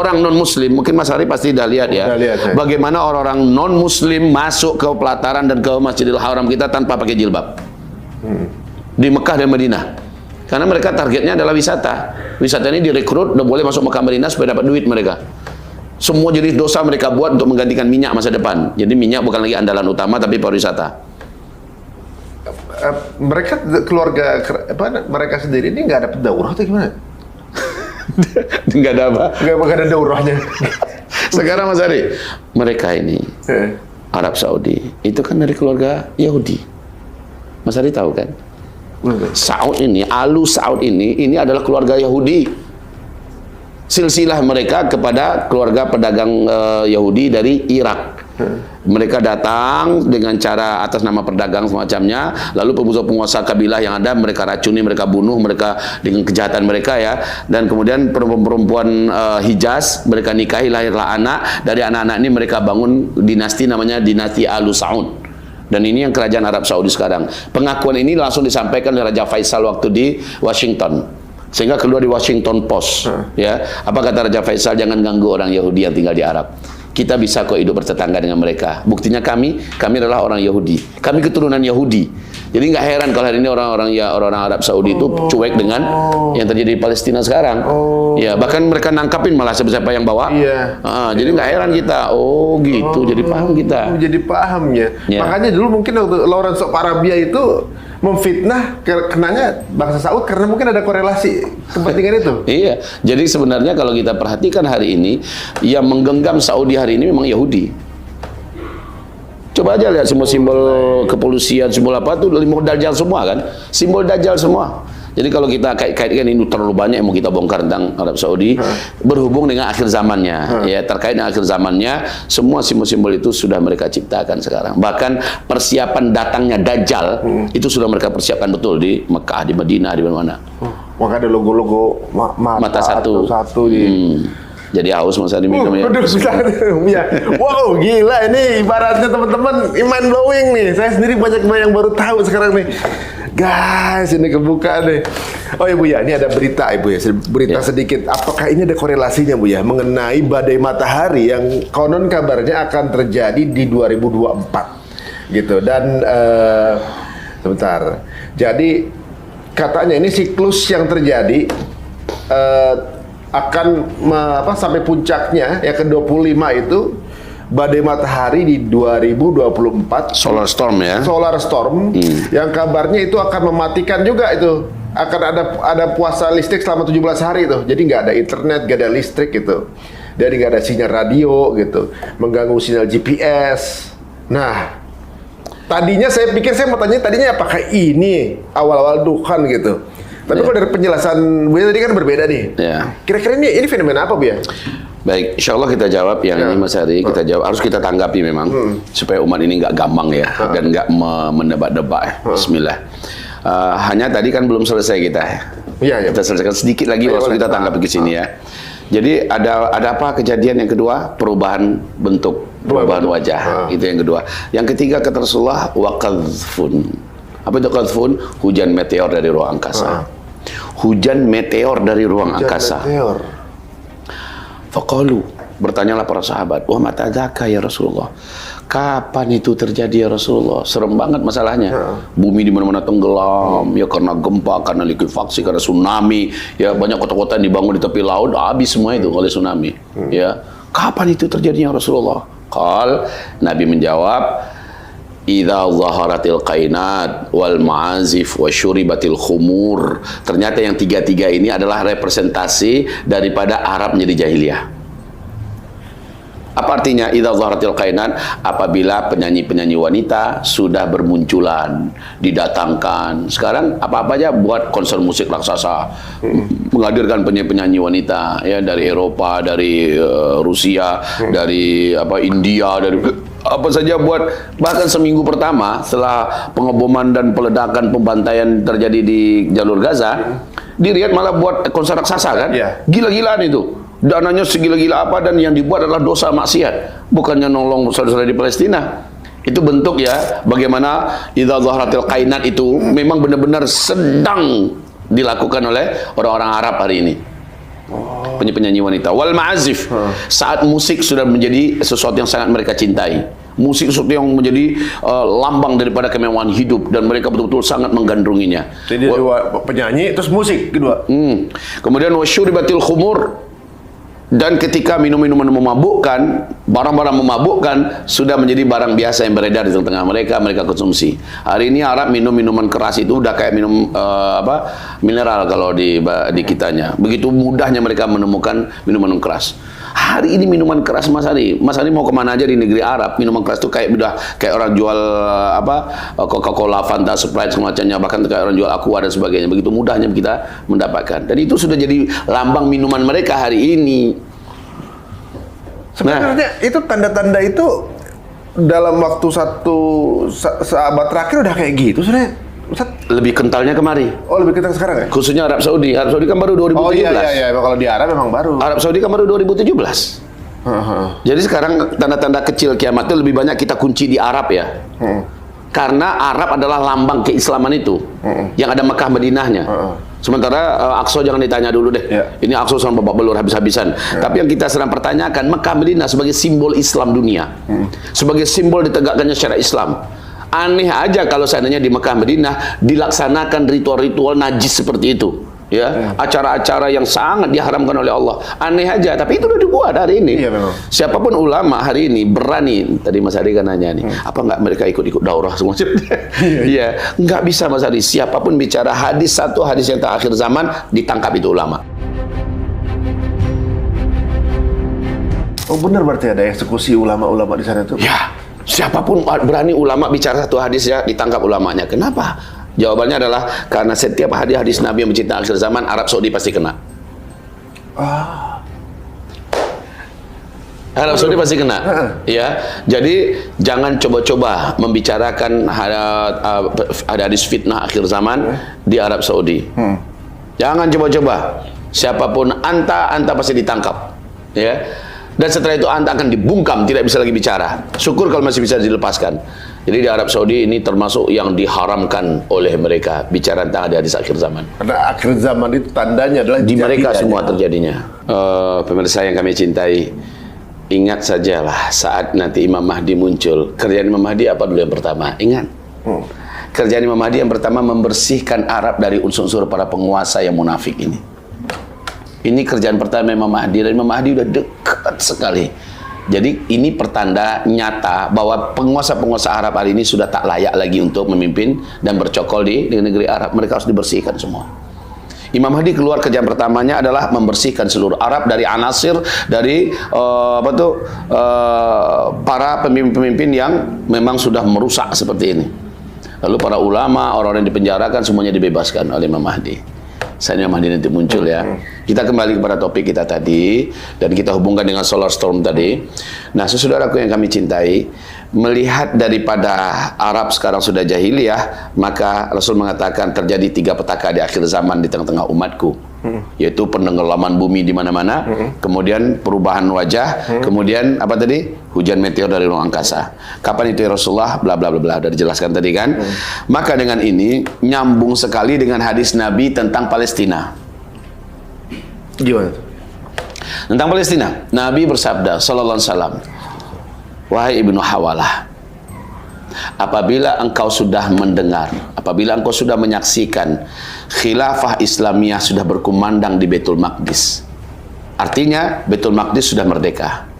orang non-muslim, mungkin Mas Ari pasti udah lihat ya, bagaimana orang-orang non-muslim masuk ke pelataran dan ke Masjidil Haram kita tanpa pakai jilbab. Di Mekah dan Madinah. Karena mereka targetnya adalah wisata. Wisata ini direkrut, udah boleh masuk Mekah Madinah supaya dapat duit mereka. Semua jenis dosa mereka buat untuk menggantikan minyak masa depan. Jadi minyak bukan lagi andalan utama, tapi pariwisata. Mereka keluarga mereka sendiri ini nggak dapat daurah atau gimana? Nggak ada apa? Nggak ada daurahnya. Sekarang Mas Ari, mereka ini Arab Saudi itu kan dari keluarga Yahudi. Mas Ari tahu kan? Saud ini, Alu Saud ini adalah keluarga Yahudi. Silsilah mereka kepada keluarga pedagang Yahudi dari Irak. Mereka datang dengan cara atas nama perdagang semacamnya, lalu penguasa kabilah yang ada mereka racuni, mereka bunuh, mereka dengan kejahatan mereka ya, dan kemudian perempuan Hijaz mereka nikahi, lahirlah anak, dari anak-anak ini mereka bangun dinasti namanya dinasti Alu Saud. Dan ini yang kerajaan Arab Saudi sekarang. Pengakuan ini langsung disampaikan oleh Raja Faisal waktu di Washington. Sehingga keluar di Washington Post. Ya, apa kata Raja Faisal? Jangan ganggu orang Yahudi yang tinggal di Arab. Kita bisa kok hidup bertetangga dengan mereka. Buktinya kami adalah orang Yahudi. Kami keturunan Yahudi. Jadi nggak heran kalau hari ini orang-orang Arab Saudi itu cuek dengan yang terjadi di Palestina sekarang. Ya, bahkan mereka nangkapin malah siapa yang bawa. Jadi nggak heran kita. Oh gitu, jadi paham kita. Jadi paham ya. Makanya dulu mungkin waktu Lawrence of Arabia itu memfitnah kenanya bangsa Saud karena mungkin ada korelasi kepentingan itu. Iya. Jadi sebenarnya kalau kita perhatikan hari ini, yang menggenggam Saudi hari ini memang Yahudi. Coba aja lihat semua simbol kepolisian, simbol apa tuh, simbol Dajjal semua kan? Simbol Dajjal semua. Jadi kalau kita kaitkan ini terlalu banyak yang mau kita bongkar tentang Arab Saudi, berhubung dengan akhir zamannya, ya terkait dengan akhir zamannya, semua simbol-simbol itu sudah mereka ciptakan sekarang. Bahkan persiapan datangnya Dajjal itu sudah mereka persiapkan betul di Mekah, di Madinah, di mana-mana. Maka ada logo-logo mata satu di. Jadi haus Mas Adi minum ya. Ya. Wow, gila ini ibaratnya teman-teman mind blowing nih. Saya sendiri banyak yang baru tahu sekarang nih. Guys, ini kebuka nih. Oh ya Bu ya, ini ada berita Ibu ya. Berita sedikit. Apakah ini ada korelasinya Bu ya mengenai badai matahari yang konon kabarnya akan terjadi di 2024 gitu. Dan sebentar. Jadi katanya ini siklus yang terjadi akan sampai puncaknya ya ke-25 itu badai matahari di 2024 solar storm ya. Solar storm yang kabarnya itu akan mematikan juga itu. Akan ada puasa listrik selama 17 hari itu. Jadi nggak ada internet, nggak ada listrik gitu. Jadi nggak ada sinyal radio gitu. Mengganggu sinyal GPS. Nah, tadinya saya pikir saya mau tanya tadinya apakah ini awal-awal Tuhan gitu. Tapi kalau dari penjelasan Bu ya tadi kan berbeda nih. Kira-kira ini fenomena apa Bu ya? Baik, insya Allah kita jawab yang ini Mas Ari, kita jawab. Harus kita tanggapi memang supaya umat ini nggak gampang ya dan nggak menebak-nebak ya. Bismillah. Hanya tadi kan belum selesai kita. Kita selesaikan sedikit lagi waktu kita tanggapi ke sini ya. Jadi ada apa kejadian yang kedua? Perubahan bentuk, perubahan wajah. Itu yang kedua. Yang ketiga kata Rasulullah waqadhfun. Apa itu qadhfun? Hujan meteor dari ruang angkasa. Hujan meteor dari ruang angkasa. Faqalu, bertanyalah para sahabat, "Wa mata dzaka ya Rasulullah?" Kapan itu terjadi ya Rasulullah? Serem banget masalahnya. Bumi di mana-mana tenggelam, ya karena gempa, karena likuifaksi, karena tsunami, ya banyak kota-kota yang dibangun di tepi laut, habis semua itu oleh tsunami. Ya, kapan itu terjadinya Rasulullah? Nabi menjawab, idza zaharatil qainat wal ma'azif wa syuribatil khumur. Ternyata yang tiga-tiga ini adalah representasi daripada Arab menjadi jahiliyah. Apa artinya idza zaharatil qainat? Apabila penyanyi-penyanyi wanita sudah bermunculan, didatangkan. Sekarang apa-apa aja buat konser musik raksasa, menghadirkan penyanyi-penyanyi wanita ya dari Eropa, dari Rusia, dari India, dari apa saja buat. Bahkan seminggu pertama setelah pengeboman dan peledakan pembantaian terjadi di jalur Gaza, di Riyadh malah buat konser raksasa kan? Gila-gilaan itu. Dananya segila-gila apa, dan yang dibuat adalah dosa maksiat, bukannya nolong saudara-saudara di Palestina. Itu bentuk ya bagaimana idza zaharatil qainat itu memang benar-benar sedang dilakukan oleh orang-orang Arab hari ini. Penyanyi wanita. Wal ma'azif. Saat musik sudah menjadi sesuatu yang sangat mereka cintai. Musik sesuatu yang menjadi lambang daripada kemewahan hidup dan mereka betul-betul sangat menggandrunginya. Jadi penyanyi terus musik kedua. Kemudian wasyuribatil khumur, dan ketika minum-minuman memabukkan, barang-barang memabukkan sudah menjadi barang biasa yang beredar di tengah-tengah mereka, mereka konsumsi. Hari ini Arab minum minuman keras itu udah kayak minum mineral kalau di kitanya. Begitu mudahnya mereka menemukan minuman keras. Hari ini minuman keras Mas Ari mau kemana aja di negeri Arab, minuman keras itu kayak orang jual Coca-Cola, Fanta, Sprite semacamnya, bahkan kayak orang jual Aqua dan sebagainya. Begitu mudahnya kita mendapatkan. Dan itu sudah jadi lambang minuman mereka hari ini. Sebenarnya itu tanda-tanda itu dalam waktu seabad terakhir udah kayak gitu sebenarnya. Ustaz, lebih kentalnya kemari. Oh, lebih kental sekarang ya? Khususnya Arab Saudi. Arab Saudi kan baru 2017. Oh iya. Kalau di Arab memang baru. Arab Saudi kan baru 2017. Jadi sekarang tanda-tanda kecil kiamat itu lebih banyak kita kunci di Arab ya. Karena Arab adalah lambang keislaman itu. Yang ada Mekah Madinahnya. Sementara Aqsa jangan ditanya dulu deh. Ini Aqsa sama babak belur habis-habisan. Tapi yang kita sedang pertanyakan, Mekah Madinah sebagai simbol Islam dunia. Sebagai simbol ditegakkannya syariat Islam. Aneh aja kalau seandainya di Mekah Madinah dilaksanakan ritual-ritual najis seperti itu. Ya, acara-acara yang sangat diharamkan oleh Allah. Aneh aja, tapi itu udah dibuat hari ini. Iya, memang. Siapapun ulama hari ini berani, tadi Mas Adi kan nanya nih, apa enggak mereka ikut-ikut daurah semua? Iya, enggak bisa Mas Adi. Siapapun bicara hadis satu hadis yang terakhir zaman ditangkap itu ulama. Oh benar, berarti ada eksekusi ulama-ulama di sana tuh? Ya, siapapun berani ulama bicara satu hadis ya ditangkap ulamanya. Kenapa? Jawabannya adalah karena setiap hadis Nabi yang menceritakan akhir zaman, Arab Saudi pasti kena. Arab Saudi pasti kena. Ya, jadi jangan coba-coba membicarakan hadis fitnah akhir zaman di Arab Saudi. Jangan coba-coba. Siapapun anta pasti ditangkap. Ya. Dan setelah itu anta akan dibungkam, tidak bisa lagi bicara. Syukur kalau masih bisa dilepaskan. Jadi di Arab Saudi ini termasuk yang diharamkan oleh mereka bicara tentang hadis akhir zaman. Karena akhir zaman itu tandanya adalah di mereka semua terjadinya. Pemirsa yang kami cintai, ingat sajalah saat nanti Imam Mahdi muncul. Kerjaan Imam Mahdi apa dulu yang pertama? Ingat. Kerjaan Imam Mahdi yang pertama membersihkan Arab dari unsur-unsur para penguasa yang munafik ini. Ini kerjaan pertama Imam Mahdi, dan Imam Mahdi udah dekat sekali. Jadi ini pertanda nyata bahwa penguasa-penguasa Arab hari ini sudah tak layak lagi untuk memimpin dan bercokol di negeri Arab. Mereka harus dibersihkan semua. Imam Mahdi keluar kerjaan pertamanya adalah membersihkan seluruh Arab dari anasir, dari para pemimpin-pemimpin yang memang sudah merusak seperti ini. Lalu para ulama, orang-orang yang dipenjarakan semuanya dibebaskan oleh Imam Mahdi. Saat Imam Mahdi nanti muncul ya. Kita kembali kepada topik kita tadi dan kita hubungkan dengan solar storm tadi. Nah, saudaraku yang kami cintai, melihat daripada Arab sekarang sudah jahiliyah, maka Rasul mengatakan terjadi 3 petaka di akhir zaman di tengah-tengah umatku, yaitu penenggelaman bumi di mana-mana, kemudian perubahan wajah, kemudian apa tadi? Hujan meteor dari ruang angkasa. Kapan itu ya Rasulullah? Bla bla bla bla, sudah dijelaskan tadi kan. Maka dengan ini nyambung sekali dengan hadis Nabi tentang Palestina. Gimana tuh? Tentang Palestina, Nabi bersabda sallallahu alaihi wasallam, wahai Ibnu Hawalah, apabila engkau sudah mendengar, apabila engkau sudah menyaksikan khilafah Islamiyah sudah berkumandang di Baitul Maqdis, artinya Baitul Maqdis sudah merdeka.